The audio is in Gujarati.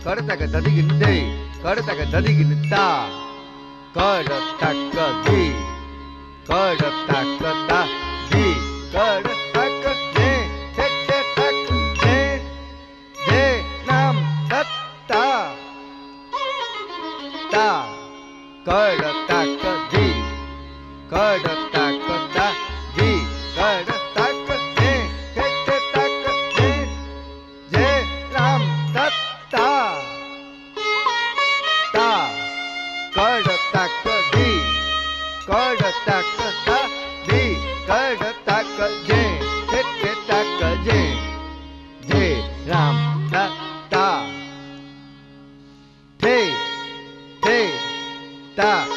કરતા કે ધડી દે કરતા કે ધડી તા કરતા કદી કરતા કદા દી કરતા કદે તે તક દે નામ દત્તા તા કરતા કદી કરતા કદા દી કરતા કદે તે તક દે જે રામ દત્તા તા કરતા કદી કરતા કદા દી કરતા કજે તે તક જે રામ દત્તા તે તા